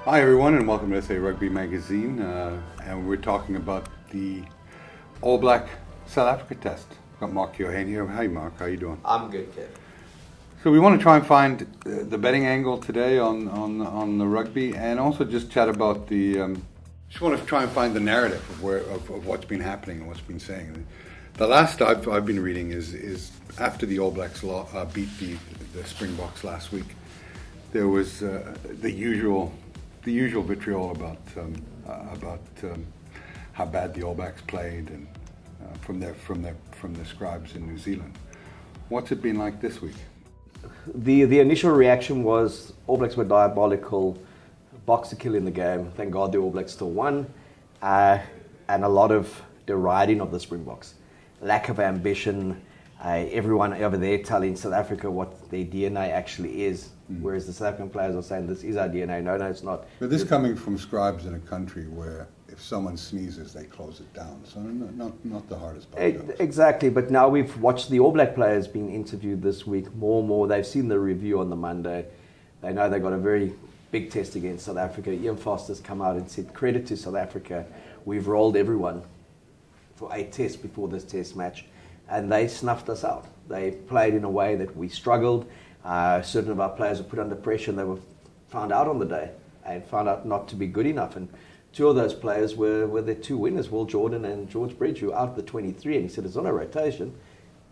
Hi everyone, and welcome to SA Rugby Magazine, and we're talking about the All Black South Africa test. I've got Mark Keohane here. Hi Mark, how you doing? I'm good, Kev. So we want to try and find the betting angle today on the rugby, and also just chat about the. Just want to try and find the narrative of what's been happening and what's been saying. The last I've been reading is after the All Blacks beat the Springboks last week. There was the usual vitriol about how bad the All Blacks played, and from the scribes in New Zealand. What's it been like this week? The initial reaction was All Blacks were diabolical, boxer kill in the game. Thank God the All Blacks still won, and a lot of deriding of the Springboks, lack of ambition. Everyone over there telling South Africa what their DNA actually is, whereas the South African players are saying this is our DNA. No, it's not. But this coming from scribes in a country where if someone sneezes, they close it down. So not the hardest part. Exactly, but now we've watched the All Black players being interviewed this week more and more. They've seen the review on the Monday. They know they've got a very big test against South Africa. Ian Foster's come out and said, credit to South Africa. We've rolled everyone for 8 tests before this test match, and they snuffed us out. They played in a way that we struggled. Certain of our players were put under pressure, and they were found out on the day and found out not to be good enough. And 2 of those players were the 2 winners, Will Jordan and George Bridge, who were out of the 23. And he said, it's not a rotation,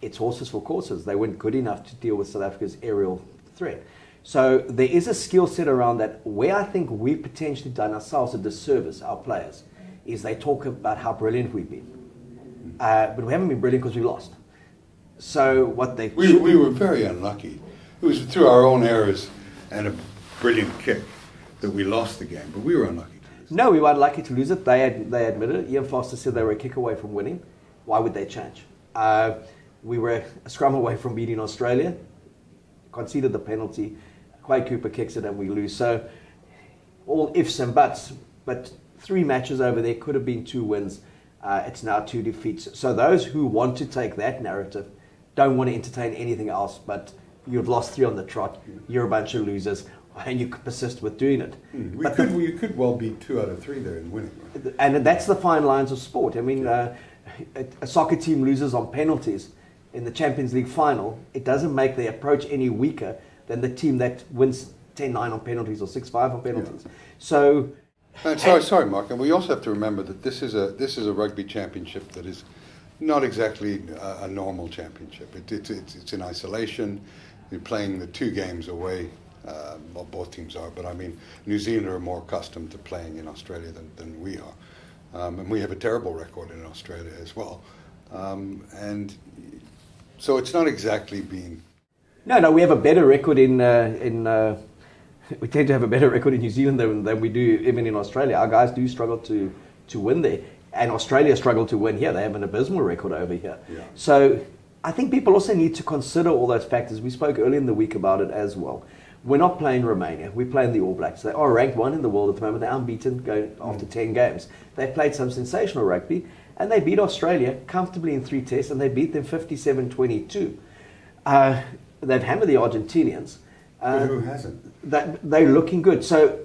it's horses for courses. They weren't good enough to deal with South Africa's aerial threat. So there is a skill set around that. Where I think we've potentially done ourselves a disservice, our players, is they talk about how brilliant we've been. But we haven't been brilliant because we lost. So what they... We were very unlucky. It was through our own errors and a brilliant kick that we lost the game, but we were unlucky to lose. No, we were unlucky to lose it. They admitted it. Ian Foster said they were a kick away from winning. Why would they change? We were a scrum away from beating Australia, conceded the penalty, Quade Cooper kicks it and we lose. So all ifs and buts, but 3 matches over there could have been 2 wins. It's now 2 defeats. So those who want to take that narrative don't want to entertain anything else, but you've lost 3 on the trot, you're a bunch of losers, and you could persist with doing it. You could well beat 2 out of 3 there in winning. Right? And that's the fine lines of sport. I mean, a soccer team loses on penalties in the Champions League final. It doesn't make their approach any weaker than the team that wins 10-9 on penalties or 6-5 on penalties. Yeah. So... Sorry, Mark. And we also have to remember that this is a rugby championship that is not exactly a normal championship. It's in isolation. You're playing the 2 games away. Well, both teams are, but I mean, New Zealand are more accustomed to playing in Australia than we are, and we have a terrible record in Australia as well. And so it's not exactly been. No, we have a better record we tend to have a better record in New Zealand than we do even in Australia. Our guys do struggle to win there. And Australia struggle to win here. They have an abysmal record over here. Yeah. So I think people also need to consider all those factors. We spoke earlier in the week about it as well. We're not playing Romania. We're playing the All Blacks. They are ranked 1 in the world at the moment. They're unbeaten going after 10 games. They've played some sensational rugby, and they beat Australia comfortably in 3 tests, and they beat them 57-22. They've hammered the Argentinians. But who hasn't? They're looking good. So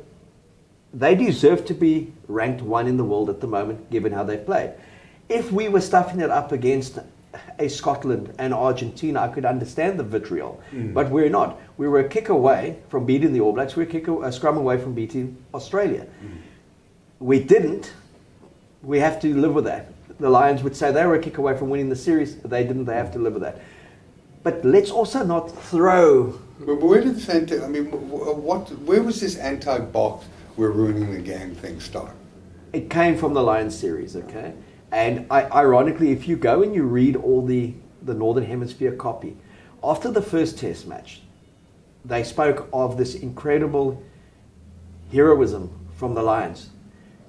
they deserve to be ranked 1 in the world at the moment, given how they've played. If we were stuffing it up against a Scotland and Argentina, I could understand the vitriol. But we're not. We were a kick away from beating the All Blacks. We're a scrum away from beating Australia. We didn't. We have to live with that. The Lions would say they were a kick away from winning the series. They didn't. They have to live with that. But let's also not throw... But where did this where was this anti-box, we're ruining the game thing start? It came from the Lions series, okay? And ironically, if you go and you read all the Northern Hemisphere copy, after the first test match, they spoke of this incredible heroism from the Lions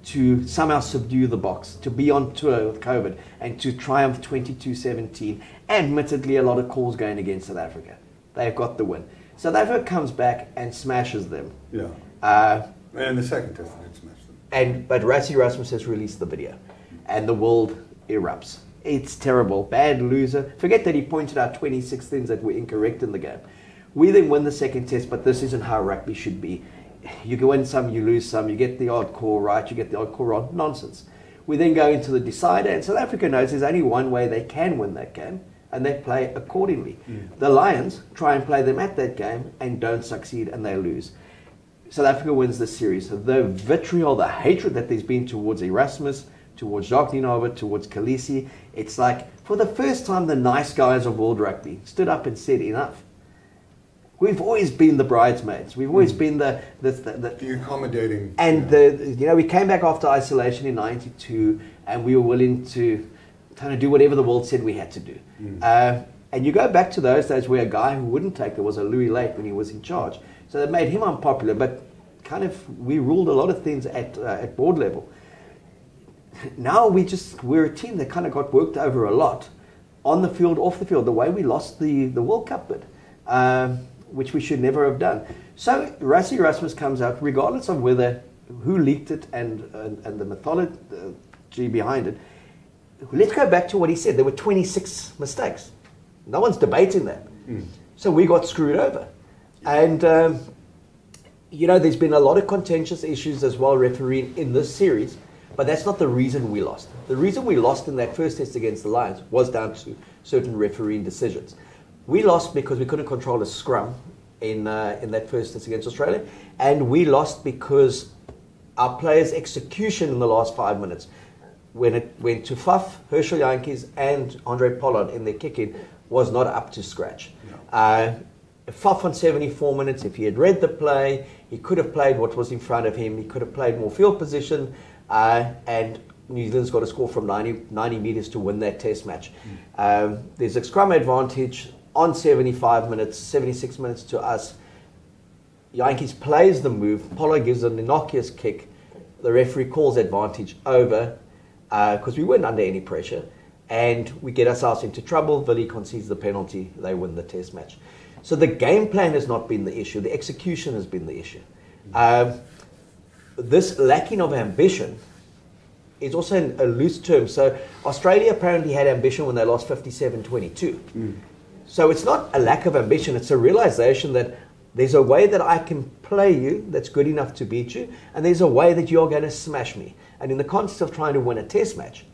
to somehow subdue the Box, to be on tour with COVID, and to triumph 22-17. Admittedly, a lot of calls going against South Africa. They've got the win. South Africa comes back and smashes them. Yeah. And the second test, they smashed them. But Rassie Rasmus has released the video, and the world erupts. It's terrible. Bad loser. Forget that he pointed out 26 things that were incorrect in the game. We then win the second test, but this isn't how rugby should be. you win some, you lose some, you get the odd call right, you get the odd call wrong. Nonsense. We then go into the decider, and South Africa knows there's only one way they can win that game, and they play accordingly. The Lions try and play them at that game and don't succeed, and they lose. South Africa wins the series. The vitriol, the hatred that there's been towards Erasmus, towards Jacques Nienaber, towards Khaleesi, it's like, for the first time, the nice guys of world rugby stood up and said, enough. We've always been the bridesmaids. We've always been the accommodating. And we came back after isolation in '92, and we were willing to kind of do whatever the world said we had to do. And you go back to those days where a guy who wouldn't take it was a Louis Lake when he was in charge. So that made him unpopular, but kind of we ruled a lot of things at board level. Now we're a team that kind of got worked over a lot on the field, off the field, the way we lost the World Cup bid. Which we should never have done. So Rassie Erasmus comes out, regardless of who leaked it and the mythology behind it. Let's go back to what he said. There were 26 mistakes. No one's debating that. So we got screwed over. And, there's been a lot of contentious issues as well refereeing in this series, but that's not the reason we lost. The reason we lost in that first test against the Lions was down to certain refereeing decisions. We lost because we couldn't control a scrum in that first test against Australia, and we lost because our players' execution in the last 5 minutes, when it went to Faf, Herschel Jantjies, and Andre Pollard in their kick-in, was not up to scratch. Faf on 74 minutes, if he had read the play, he could have played what was in front of him, he could have played more field position, and New Zealand's got to score from 90 metres to win that test match. There's a scrum advantage on 75 minutes, 76 minutes to us. Jantjies plays the move. Pollard gives an innocuous kick. The referee calls advantage over because we weren't under any pressure. And we get ourselves into trouble. Willie concedes the penalty. They win the test match. So the game plan has not been the issue. The execution has been the issue. This lacking of ambition is also a loose term. So Australia apparently had ambition when they lost 57-22. So it's not a lack of ambition, it's a realization that there's a way that I can play you that's good enough to beat you, and there's a way that you're going to smash me. And in the context of trying to win a test match,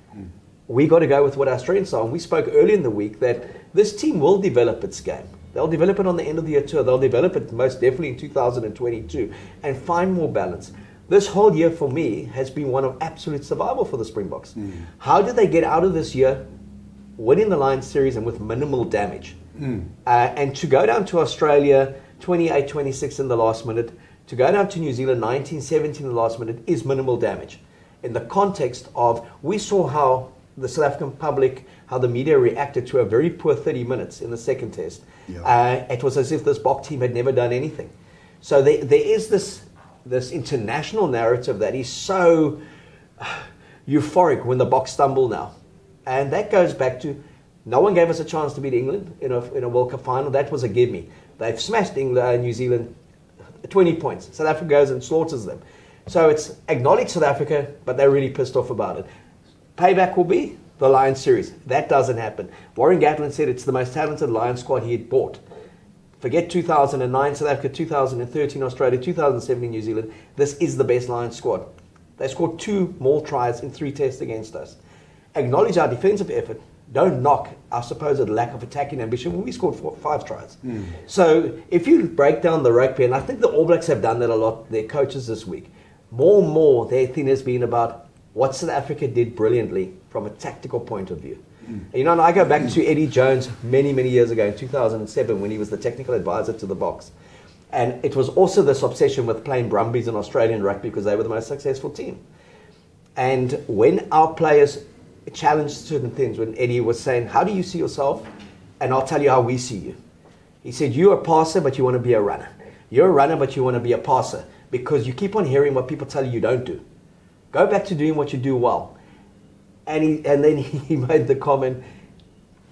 we got to go with what our strengths are. And we spoke earlier in the week that this team will develop its game. They'll develop it on the end of the year tour. They'll develop it most definitely in 2022 and find more balance. This whole year for me has been one of absolute survival for the Springboks. How did they get out of this year winning the Lions series and with minimal damage? And to go down to Australia 28-26 in the last minute, to go down to New Zealand 19-17 in the last minute is minimal damage. In the context of, we saw how the South African public, how the media reacted to a very poor 30 minutes in the second test. It was as if this Bok team had never done anything. So there is this international narrative that is so euphoric when the Boks stumble now. And that goes back to, no one gave us a chance to beat England in a World Cup final. That was a gimme. They've smashed New Zealand 20 points. South Africa goes and slaughters them. So it's acknowledge South Africa, but they're really pissed off about it. Payback will be the Lions series. That doesn't happen. Warren Gatland said it's the most talented Lions squad he had bought. Forget 2009 South Africa, 2013 Australia, 2017 New Zealand. This is the best Lions squad. They scored 2 more tries in 3 tests against us. Acknowledge our defensive effort. Don't knock our supposed lack of attacking ambition when we scored 5 tries. So if you break down the rugby, and I think the All Blacks have done that a lot, their coaches this week, more and more their thing has been about what South Africa did brilliantly from a tactical point of view. And I go back to Eddie Jones many, many years ago in 2007 when he was the technical advisor to the Boks. And it was also this obsession with playing Brumbies in Australian rugby because they were the most successful team. And when our players challenged certain things, when Eddie was saying, how do you see yourself? And I'll tell you how we see you. He said, you're a passer, but you want to be a runner. You're a runner, but you want to be a passer because you keep on hearing what people tell you don't do. Go back to doing what you do well. And then he made the comment,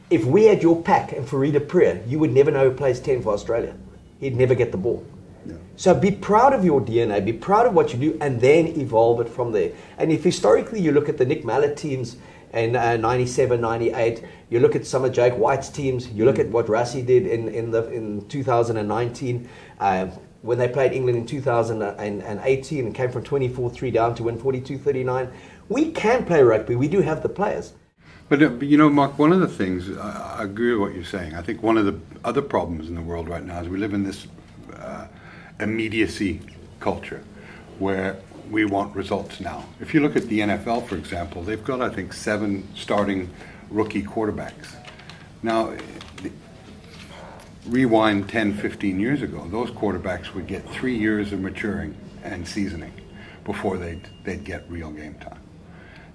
if we had your pack and Farid Apriya, you would never know who plays 10 for Australia. He'd never get the ball. Yeah. So be proud of your DNA, be proud of what you do, and then evolve it from there. And if historically you look at the Nick Mallet teams in 97, 98, you look at some of Jake White's teams, you look at what Rassie did in 2019, when they played England in 2018 and came from 24-3 down to win 42-39. We can play rugby. We do have the players. But Mark, one of the things, I agree with what you're saying. I think one of the other problems in the world right now is we live in this immediacy culture where we want results now. If you look at the NFL, for example, they've got, I think, 7 starting rookie quarterbacks. Now, rewind 10, 15 years ago, those quarterbacks would get 3 years of maturing and seasoning before they'd get real game time.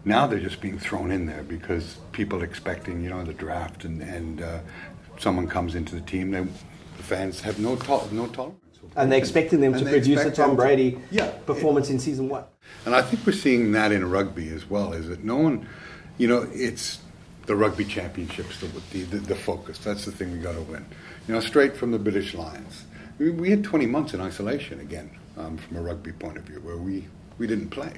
Now they're just being thrown in there because people expecting, the draft, and someone comes into the team. The fans have no tolerance. And they're expecting them to produce a Tom Brady performance in season 1. And I think we're seeing that in rugby as well, is that no one, it's the rugby championships, the focus. That's the thing we got to win. Straight from the British Lions. We had 20 months in isolation again, from a rugby point of view, where we didn't play.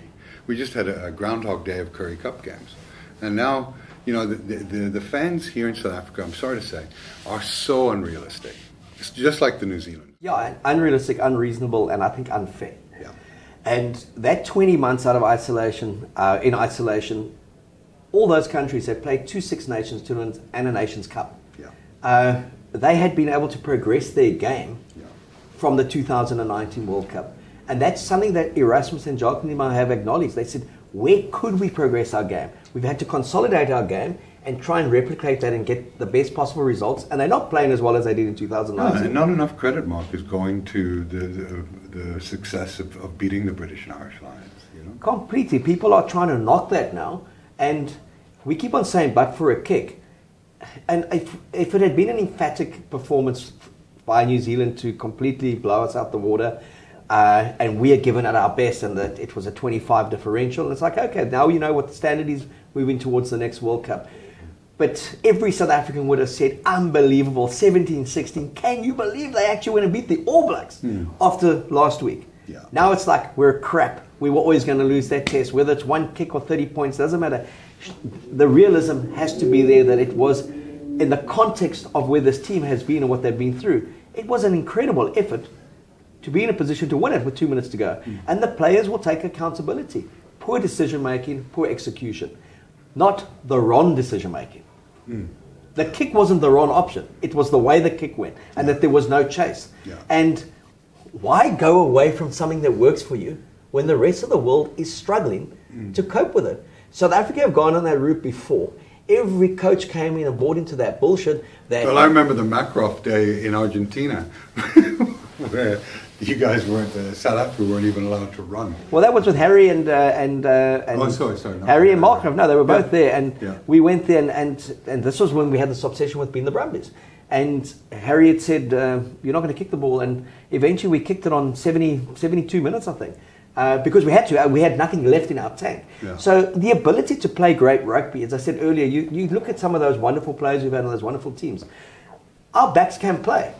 We just had a Groundhog Day of Currie Cup games. And now, the fans here in South Africa, I'm sorry to say, are so unrealistic. It's just like the New Zealand. Yeah, unrealistic, unreasonable, and I think unfair. Yeah. And that 20 months out of isolation, in isolation, all those countries have played 2 Six Nations tournaments and a Nations Cup. Yeah. They had been able to progress their game from the 2019 World Cup. And that's something that Erasmus and Jacques Nima have acknowledged. They said, where could we progress our game? We've had to consolidate our game and try and replicate that and get the best possible results. And they're not playing as well as they did in 2019. And not enough credit, Mark, is going to the success of beating the British and Irish Lions. Completely. People are trying to knock that now. And we keep on saying, but for a kick. And if it had been an emphatic performance by New Zealand to completely blow us out the water, and we had given it our best, and that it was a 25 differential, and it's like, okay, now you know what the standard is moving towards the next World Cup. But every South African would have said, unbelievable, 17-16. Can you believe they actually went and beat the All Blacks after last week? Yeah. Now it's like, we're crap. We were always going to lose that test. Whether it's 1 kick or 30 points, doesn't matter. The realism has to be there that it was, in the context of where this team has been and what they've been through, it was an incredible effort to be in a position to win it with 2 minutes to go. And the players will take accountability. Poor decision making, poor execution. Not the wrong decision making. The kick wasn't the wrong option. It was the way the kick went, and that there was no chase. Yeah. And why go away from something that works for you when the rest of the world is struggling to cope with it? South Africa have gone on that route before. Every coach came in and bought into that bullshit. Well, I remember the Macroff day in Argentina, where you guys weren't, South Africa weren't even allowed to run. Well, that was with Harry and sorry. Harry and Markov. No, they were both there, and we went there, and this was when we had this obsession with being the Brumbies. And Harry had said, "You're not going to kick the ball," and eventually we kicked it on 72 minutes, I think. Because we had to, we had nothing left in our tank. Yeah. So the ability to play great rugby, as I said earlier, you look at some of those wonderful players we've had on those wonderful teams. Our backs can play.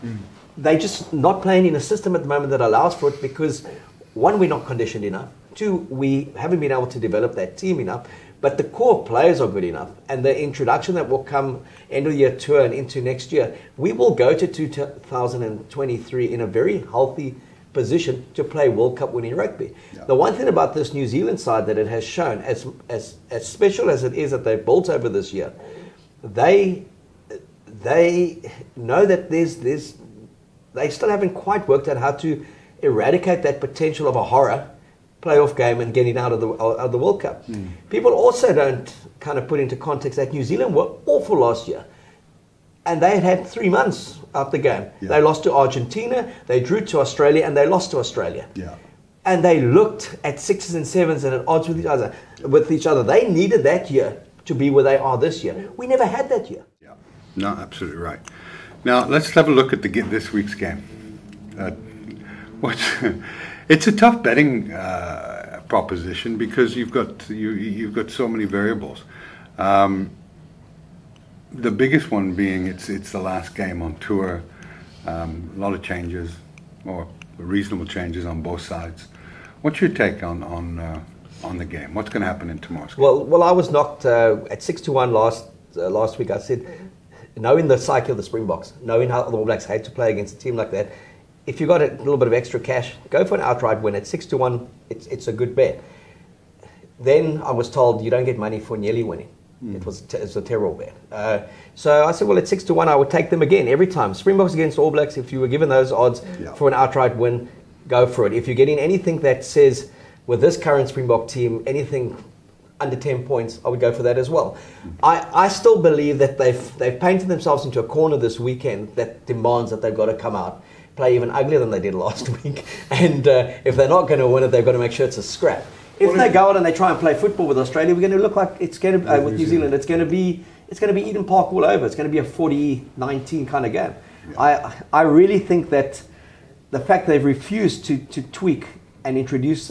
They're just not playing in a system at the moment that allows for it because, one, we're not conditioned enough. 2, we haven't been able to develop that team enough. But the core players are good enough. And the introduction that will come end of year tour and into next year, we will go to 2023 in a very healthy position to play World Cup winning rugby. Yeah. The one thing about this New Zealand side that it has shown, as special as it is that they've built over this year, they know that they still haven't quite worked out how to eradicate that potential of a horror playoff game and getting out of the World Cup. People also don't kind of put into context that New Zealand were awful last year. And they had 3 months out the game. Yeah. They lost to Argentina, they drew to Australia, and they lost to Australia. Yeah. And they looked at 6s and 7s and at odds with each other. They needed that year to be where they are this year. We never had that year. Yeah, no, absolutely right. Now let's have a look at this week's game. It's a tough betting proposition because you've got so many variables. The biggest one being it's the last game on tour. A lot of changes, or reasonable changes on both sides. What's your take on the game? What's going to happen in tomorrow's game? Well, I was knocked at 6-1 last week. I said, knowing the psyche of the Springboks, knowing how the All Blacks hate to play against a team like that, if you've got a little bit of extra cash, go for an outright win at 6-1. It's a good bet. Then I was told you don't get money for nearly winning. It was a terrible bet. So I said, well, at 6-1, I would take them again every time. Springboks against All Blacks, if you were given those odds for an outright win, go for it. If you're getting anything that says, with this current Springbok team, anything under 10 points, I would go for that as well. I still believe that they've painted themselves into a corner this weekend that demands that they've got to come out, play even uglier than they did last week. And if they're not going to win it, they've got to make sure it's a scrap. If they go out and they try and play football with Australia, we're going to look like it's going to with New Zealand. It's going to be Eden Park all over. It's going to be a 40-19 kind of game. Yeah. I really think that the fact they've refused to tweak and introduce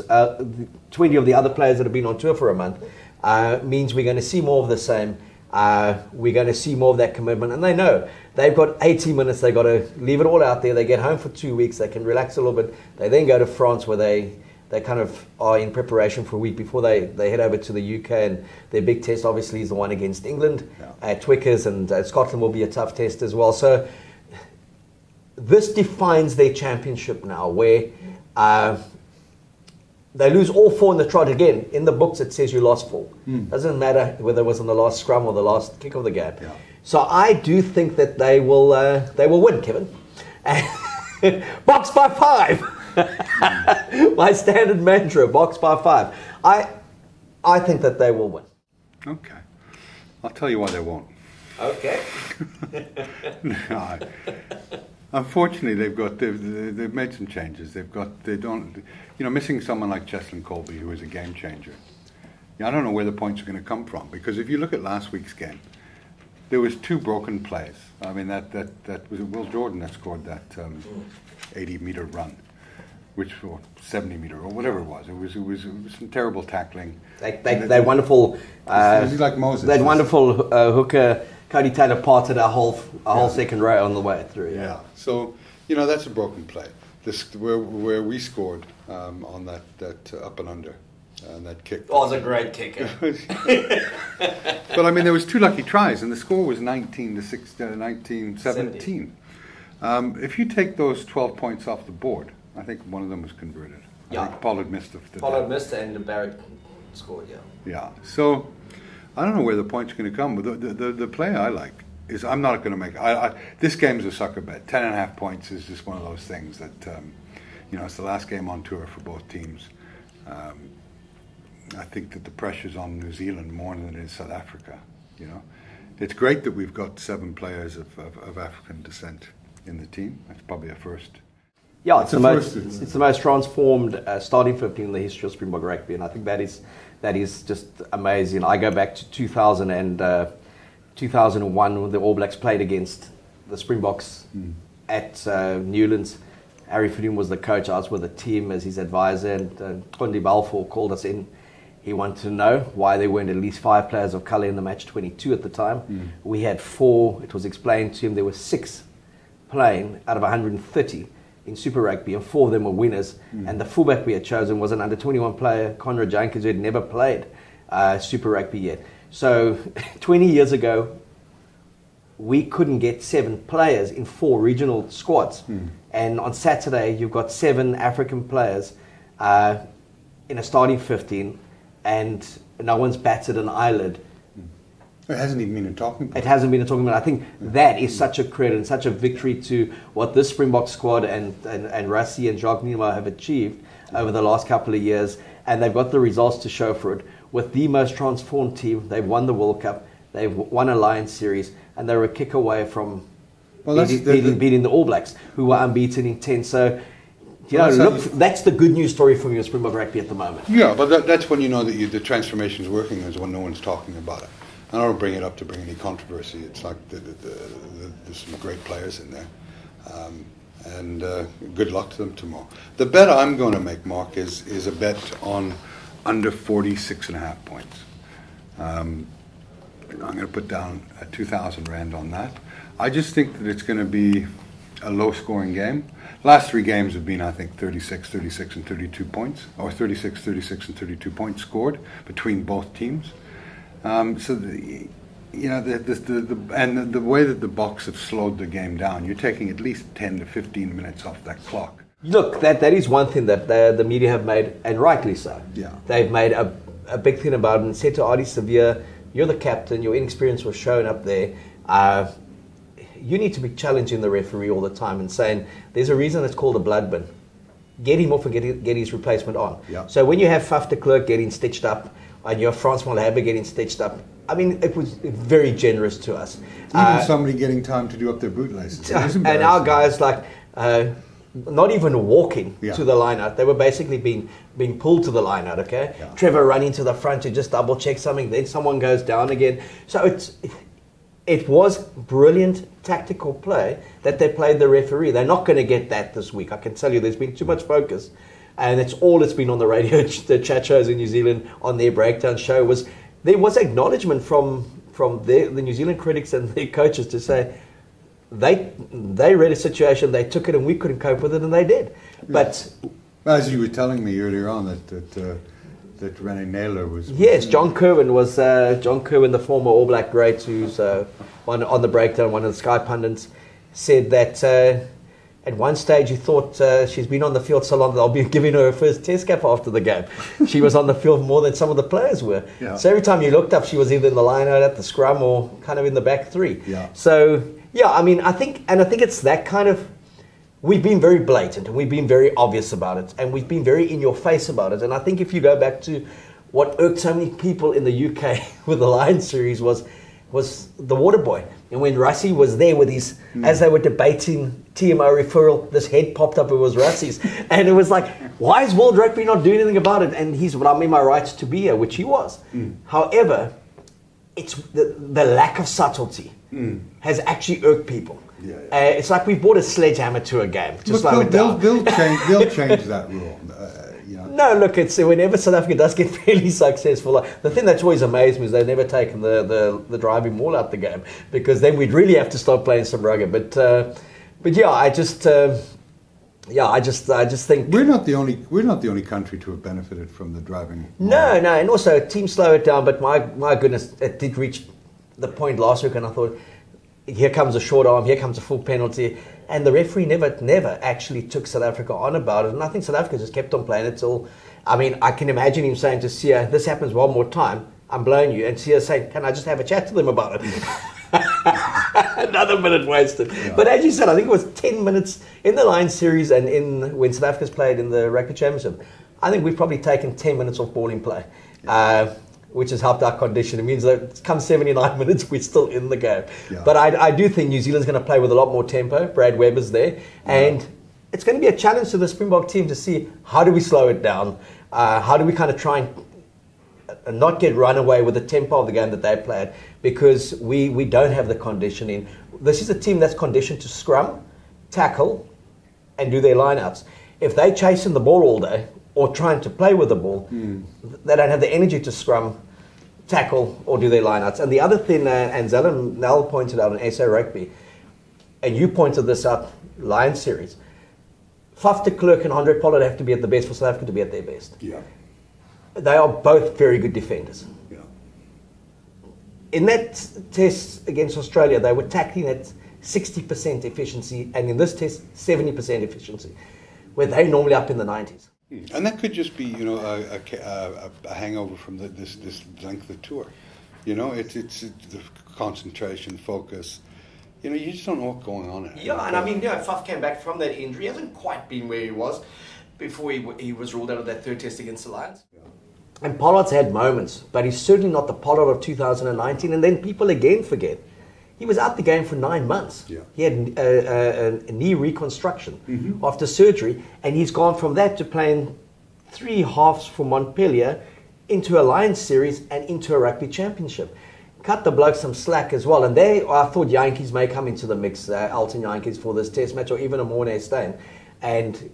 20 of the other players that have been on tour for a month means we're going to see more of the same. We're going to see more of that commitment, and they know they've got 80 minutes. They've got to leave it all out there. They get home for 2 weeks. They can relax a little bit. They then go to France, where they kind of are in preparation for a week before they head over to the UK, and their big test obviously is the one against England at Twickers, and Scotland will be a tough test as well. So this defines their championship now, where they lose all 4 in the trot again. In the books it says you lost 4. Doesn't matter whether it was on the last scrum or the last kick of the game. Yeah. So I do think that they will win, Kevin. Box by 5. My standard mantra, box by 5. I think that they will win. Okay. I'll tell you why they won't. Okay. No, unfortunately, they've made some changes. Missing someone like Cheslin Colby, who is a game changer. I don't know where the points are going to come from, because if you look at last week's game, there was 2 broken plays. I mean, that was Will Jordan that scored that 80-meter run, or 70-meter, or whatever it was. It was some terrible tackling. They wonderful. Like Moses. That wonderful hooker. Cody Taylor parted a whole second row on the way through. Yeah. So that's a broken play. Where we scored on that up and under. And that kick. Oh, it was a great kick. But I mean, there was 2 lucky tries, and the score was 19-17. If you take those 12 points off the board, I think one of them was converted. I think Pollard missed missed, and Barrett scored. Yeah. So I don't know where the points are going to come, but the play I like is I'm not going to make. This game's a sucker bet. 10.5 points is just one of those things that it's the last game on tour for both teams. I think that the pressure's on New Zealand more than it is South Africa. It's great that we've got 7 players of African descent in the team. That's probably a first. Yeah, it's the most transformed starting 15 in the history of Springbok rugby, and I think that is just amazing. I go back to 2000 and 2001 when the All Blacks played against the Springboks at Newlands. Harry Fadoon was the coach. I was with the team as his advisor, and Kondi Balfour called us in. He wanted to know why there weren't at least 5 players of colour in the match 22 at the time. We had 4. It was explained to him there were 6 playing out of 130 in Super Rugby, and 4 of them were winners. And the fullback we had chosen was an under-21 player, Conrad Jenkins, who had never played Super Rugby yet. So 20 years ago, we couldn't get 7 players in 4 regional squads. And on Saturday, you've got 7 African players in a starting 15, and no one's batted an eyelid. It hasn't even been a talking point. It hasn't been a talking point. I think that is such a credit and such a victory to what this Springbok squad and Rassie and Jacques Nienaber have achieved over the last couple of years. And they've got the results to show for it. With the most transformed team, they've won the World Cup, they've won a Lions series, and they're a kick away from beating the All Blacks, who were unbeaten in 10. So, that's the good news story from your Springbok rugby at the moment. Yeah, but that's when you know that the transformation is working, is when no one's talking about it. I don't bring it up to bring any controversy. It's like there's some great players in there. And good luck to them tomorrow. The bet I'm going to make, Mark, is a bet on under 46.5 points. I'm going to put down 2,000 Rand on that. I just think that it's going to be a low-scoring game. Last 3 games have been, I think, 36, 36, and 32 points, or 36, 36, and 32 points scored between both teams. So you know, the way that the Boks have slowed the game down, you're taking at least 10 to 15 minutes off that clock. Look, that is one thing that the media have made, and rightly so. Yeah. They've made a big thing about it and said to Ardie Severe, you're the captain, your inexperience was shown up there. You need to be challenging the referee all the time and saying, there's a reason it's called a blood bin. Get him off and get his replacement on. Yeah. So when you have Faf de Klerk getting stitched up and you have Frans Malherbe getting stitched up, I mean, it was very generous to us. Even somebody getting time to do up their bootlaces. And our guys, like, not even walking to the line-out. They were basically being pulled to the line-out, okay? Yeah. Trevor running to the front to just double-check something, then someone goes down again. So it was brilliant tactical play that they played the referee. They're not going to get that this week. I can tell you there's been too much focus. And it's all it's been on the radio, the chat shows in New Zealand, on their breakdown show. There was acknowledgement from the New Zealand critics and their coaches to say they read a situation, they took it, and we couldn't cope with it, and they did. But as you were telling me earlier on that René Naylor was... Yes, John Kerwin, the former All Black great, who's one on the breakdown, one of the Sky pundits, said that at one stage he thought she's been on the field so long that I'll be giving her first test cap after the game. She was on the field more than some of the players were. Yeah. So every time you looked up, she was either in the line-out at the scrum or kind of in the back three. Yeah. So, yeah, I mean, I think it's that kind of... We've been very blatant and we've been very obvious about it and we've been very in your face about it. And I think if you go back to what irked so many people in the UK with the Lions series was the water boy. And when Rassie was there with his, as they were debating TMO referral, this head popped up, it was Rassie's. And it was like, why is World Rugby not doing anything about it? And he's, well, I'm in my rights to be here, which he was. However, it's the lack of subtlety has actually irked people. Yeah. It's like we bought a sledgehammer to a game. Just look, they'll change that rule. You know. No, look, it's whenever South Africa does get fairly successful. The thing that's always amazed me is they've never taken the driving ball out the game, because then we'd really have to start playing some rugby. But yeah, I just think we're not the only country to have benefited from the driving. No, and also teams slow it down. But my goodness, it did reach the point last week, and I thought, here comes a short arm, here comes a full penalty. And the referee never actually took South Africa on about it. And I think South Africa just kept on playing it till... I mean, I can imagine him saying to Sia, this happens one more time, I'm blowing you. And Sia saying, can I just have a chat to them about it? Another minute wasted. Yeah. But as you said, I think it was 10 minutes in the Lions series and when South Africa's played in the Rugby Championship. I think we've probably taken 10 minutes off ball in play. Yeah. Which has helped our condition. It means that come 79 minutes, we're still in the game. Yeah. But I do think New Zealand's going to play with a lot more tempo. Brad Webber's there. And it's going to be a challenge to the Springbok team to see how do we slow it down? How do we kind of try and not get run away with the tempo of the game that they played? Because we don't have the conditioning. This is a team that's conditioned to scrum, tackle, and do their lineouts. If they're chasing the ball all day, or trying to play with the ball, they don't have the energy to scrum, tackle, or do their lineouts. And the other thing, and Zelen Nell pointed out on SA Rugby, and you pointed this out, Lions series, Faf de Klerk and Andre Pollard have to be at the best for South Africa to be at their best. Yeah. They are both very good defenders. Yeah. In that test against Australia, they were tackling at 60% efficiency, and in this test, 70% efficiency, where they're normally up in the 90s. And that could just be, you know, a hangover from this length of tour. You know, it's the concentration, focus. You know, you just don't know what's going on. Yeah, and I mean, you know, Faf came back from that injury. He hasn't quite been where he was before he was ruled out of that third test against the Lions. Yeah. And Pollard's had moments, but he's certainly not the Pollard of 2019. And then people again forget, he was out the game for 9 months. Yeah. He had a knee reconstruction after surgery, and he's gone from that to playing 3 halves for Montpellier into a Lions series and into a rugby championship. Cut the bloke some slack as well. And I thought Yankees may come into the mix, Alton Yankees, for this test match, or even a Mornay Steyn. And,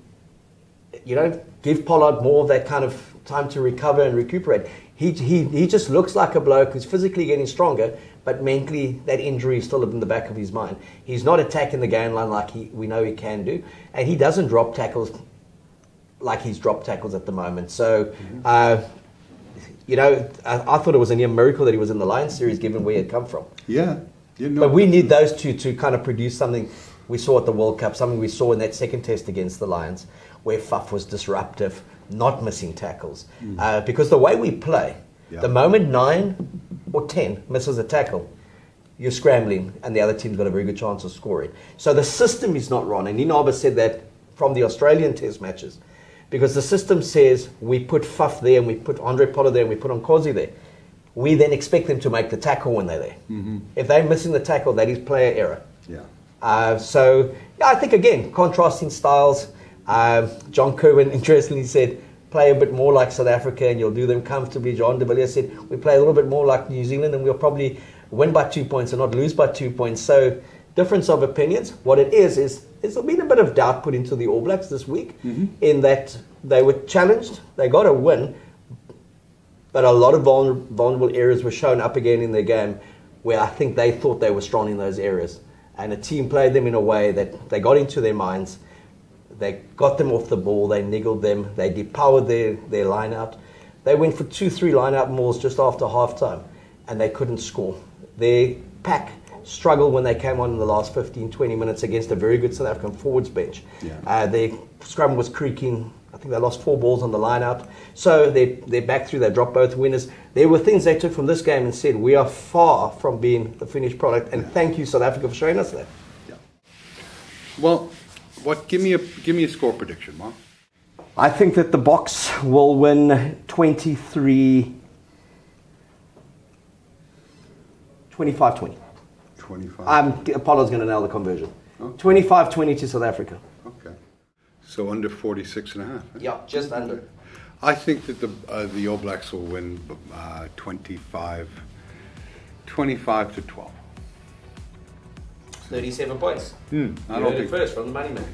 you know, give Pollard more of that kind of time to recover and recuperate. He just looks like a bloke who's physically getting stronger, but mentally that injury is still in the back of his mind. He's not attacking the game line like we know he can do, and he doesn't drop tackles like he's dropped tackles at the moment. So you know, I thought it was a near miracle that he was in the Lions series, given where he had come from. Yeah. You know, but we need those two to kind of produce something we saw at the World Cup, something we saw in that second test against the Lions, where Faf was disruptive, not missing tackles. Because the way we play, the moment 9 or 10 misses a tackle, you're scrambling, and the other team's got a very good chance of scoring. So the system is not wrong, and Ninabe said that from the Australian test matches, because the system says we put Faf there, and we put Andre Pollard there, and we put Nkosi there. We then expect them to make the tackle when they're there. If they're missing the tackle, that is player error. So I think, again, contrasting styles. John Kerwin, interestingly, said, play a bit more like South Africa and you'll do them comfortably. John de Villiers said, we play a little bit more like New Zealand and we'll probably win by 2 points and not lose by 2 points. So difference of opinions. What it is there's been a bit of doubt put into the All Blacks this week in that they were challenged, they got a win, but a lot of vulnerable areas were shown up again in their game where I think they thought they were strong in those areas. And the team played them in a way that they got into their minds. They got them off the ball. They niggled them. They depowered their line-out. They went for 2-3 line-out mauls just after halftime, and they couldn't score. Their pack struggled when they came on in the last 15, 20 minutes against a very good South African forwards bench. Their scrum was creaking. I think they lost 4 balls on the line-out. So they're back through. They dropped both winners. There were things they took from this game and said, we are far from being the finished product, and thank you, South Africa, for showing us that. Well, give me a score prediction, Mark. I think that the Boks will win 23-20. 25-20. 25. Apollo's going to nail the conversion. Okay. 25-20 to South Africa. Okay. So under 46.5. Yeah, just under. I think that the All Blacks will win 25 to 12. 37 points. I You don't heard it think. first from the Money Man.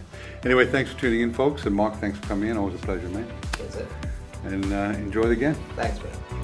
Anyway, thanks for tuning in, folks. And Mark, thanks for coming in. Always a pleasure, mate. That's it. And enjoy the game. Thanks, man.